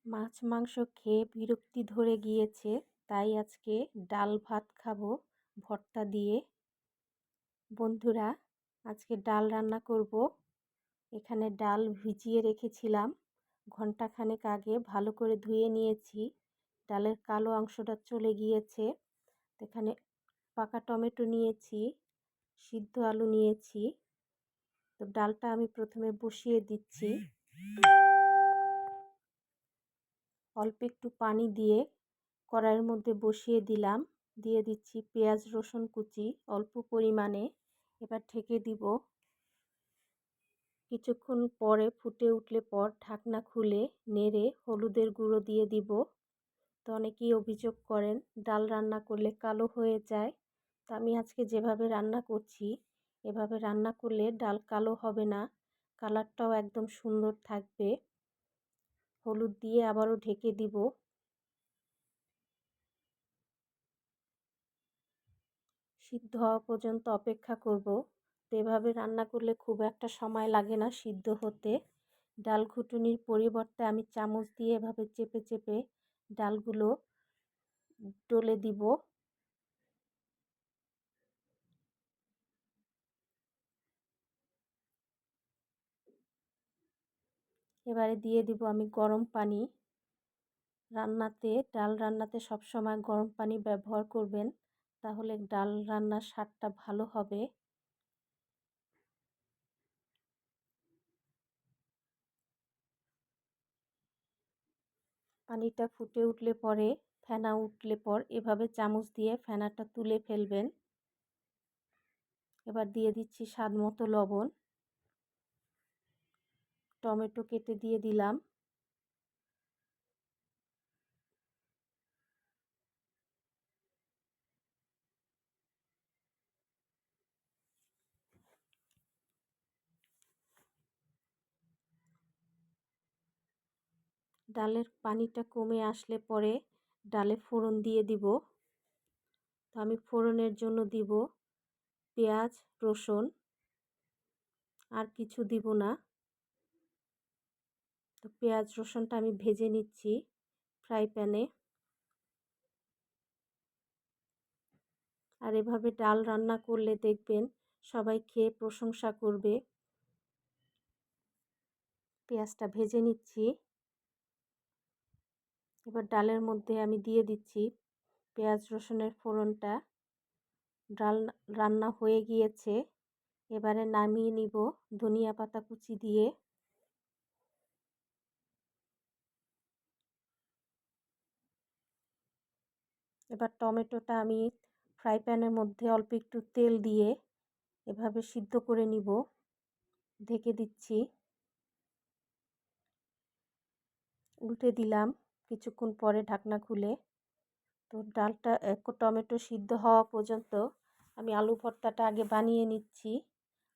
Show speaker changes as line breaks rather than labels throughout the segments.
মাছ মাংস খেয়ে বিরক্তি ধরে গিয়েছে, তাই আজকে ডাল ভাত খাবো ভর্তা দিয়ে। বন্ধুরা, আজকে ডাল রান্না করব। এখানে ডাল ভিজিয়ে রেখেছিলাম ঘন্টাখানেক আগে, ভালো করে ধুয়ে নিয়েছি। ডালের কালো অংশটা চলে গিয়েছে। এখানে পাকা টমেটো নিয়েছি, সিদ্ধ আলু নিয়েছি। তো ডালটা আমি প্রথমে বসিয়ে দিচ্ছি। অল্প একটু পানি দিয়ে কড়াইয়ের মধ্যে বসিয়ে দিলাম। দিয়ে দিচ্ছি পেঁয়াজ রসুন কুচি অল্প পরিমাণে। এবার ঢেকে দিব। কিছুক্ষণ পরে ফুটে উঠলে পর ঢাকনা খুলে নেড়ে হলুদের গুঁড়ো দিয়ে দিব। তো অনেকেই অভিযোগ করেন ডাল রান্না করলে কালো হয়ে যায়। তো আমি আজকে যেভাবে রান্না করছি, এভাবে রান্না করলে ডাল কালো হবে না, কালারটাও একদম সুন্দর থাকবে। হলুদ দিয়ে আবারও ঢেকে দিব। সিদ্ধ হওয়া পর্যন্ত অপেক্ষা করব। তো এভাবে রান্না করলে খুব একটা সময় লাগে না সিদ্ধ হতে। ডাল ঘুটুনির পরিবর্তে আমি চামচ দিয়ে এভাবে চেপে চেপে ডালগুলো ডলে দিব। এবারে দিয়ে দিব আমি গরম পানি। ডাল রান্নাতে সবসময় গরম পানি ব্যবহার করবেন, তাহলে ডাল রান্নার স্বাদটা ভালো হবে। পানিটা ফুটে উঠলে পরে, ফেনা উঠলে পর এভাবে চামচ দিয়ে ফেনাটা তুলে ফেলবেন। এবার দিয়ে দিচ্ছি স্বাদ মতো লবণ। টমেটো কেটে দিয়ে দিলাম। ডালের পানিটা কমে আসলে পরে ডালে ফোড়ন দিয়ে দিব। তো আমি ফোড়নের জন্য দিব পেঁয়াজ রসুন, আর কিছু দিব না। তো পেঁয়াজ রসুনটা আমি ভেজে নিচ্ছি ফ্রাই প্যানে। আর এভাবে ডাল রান্না করলে দেখবেন সবাই খেয়ে প্রশংসা করবে। পেঁয়াজটা ভেজে নিচ্ছি। এবার ডালের মধ্যে আমি দিয়ে দিচ্ছি পেঁয়াজ রসুনের ফোড়নটা। ডাল রান্না হয়ে গিয়েছে। এবারে নামিয়ে নিব ধনিয়া পাতা কুচি দিয়ে। এবার টমেটোটা আমি ফ্রাই প্যানের মধ্যে অল্প একটু তেল দিয়ে এভাবে সিদ্ধ করে নিব। ঢেকে দিচ্ছি। উল্টে দিলাম কিছুক্ষণ পরে ঢাকনা খুলে। তো টমেটো সিদ্ধ হওয়া পর্যন্ত আমি আলু ভর্তাটা আগে বানিয়ে নিচ্ছি।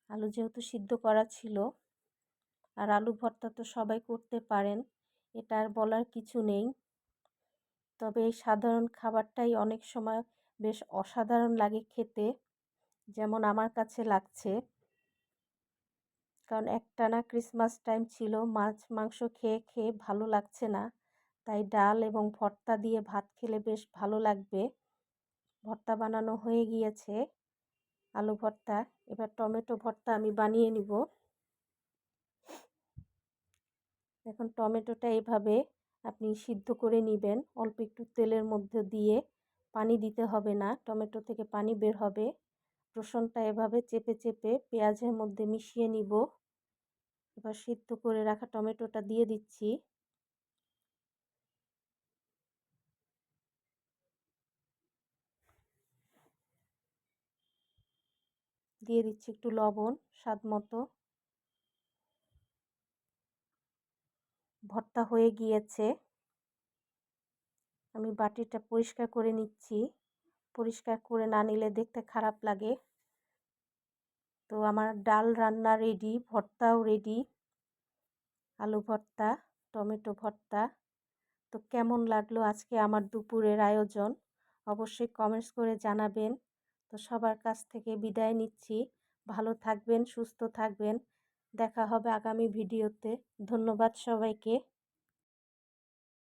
আলু যেহেতু সিদ্ধ করা ছিল, আর আলু ভর্তা তো সবাই করতে পারেন, এটা আর বলার কিছু নেই। তবে এই সাধারণ খাবারটাই অনেক সময় বেশ অসাধারণ লাগে খেতে, যেমন আমার কাছে লাগছে। কারণ একটানা ক্রিসমাস টাইম ছিল, মাছ মাংস খেয়ে খেয়ে ভালো লাগছে না, তাই ডাল এবং ভর্তা দিয়ে ভাত খেলে বেশ ভালো লাগবে। ভর্তা বানানো হয়ে গিয়েছে, আলু ভর্তা। এবার টমেটো ভর্তা আমি বানিয়ে নিব। এখন টমেটোটা এভাবে আপনি সিদ্ধ করে নেবেন অল্প একটু তেলের মধ্যে দিয়ে। পানি দিতে হবে না, টমেটো থেকে পানি বের হবে। রসুনটা এভাবে চেপে চেপে পেঁয়াজের মধ্যে মিশিয়ে নিব। এবার সিদ্ধ করে রাখা টমেটোটা দিয়ে দিচ্ছি। দিয়ে দিচ্ছি একটু লবণ স্বাদ মতো। ভর্তা হয়ে গিয়েছে। আমি বাটিটা পরিষ্কার করে নিচ্ছি। পরিষ্কার করে না নিলে দেখতে খারাপ লাগে। তো আমার ডাল রান্না রেডি, ভর্তাও রেডি। আলু ভর্তা, টমেটো ভর্তা। তো কেমন লাগলো আজকে আমার দুপুরের আয়োজন, অবশ্যই কমেন্টস করে জানাবেন। তো সবার কাছ থেকে বিদায় নিচ্ছি। ভালো থাকবেন, সুস্থ থাকবেন। দেখা হবে আগামী ভিডিওতে। ধন্যবাদ সবাইকে।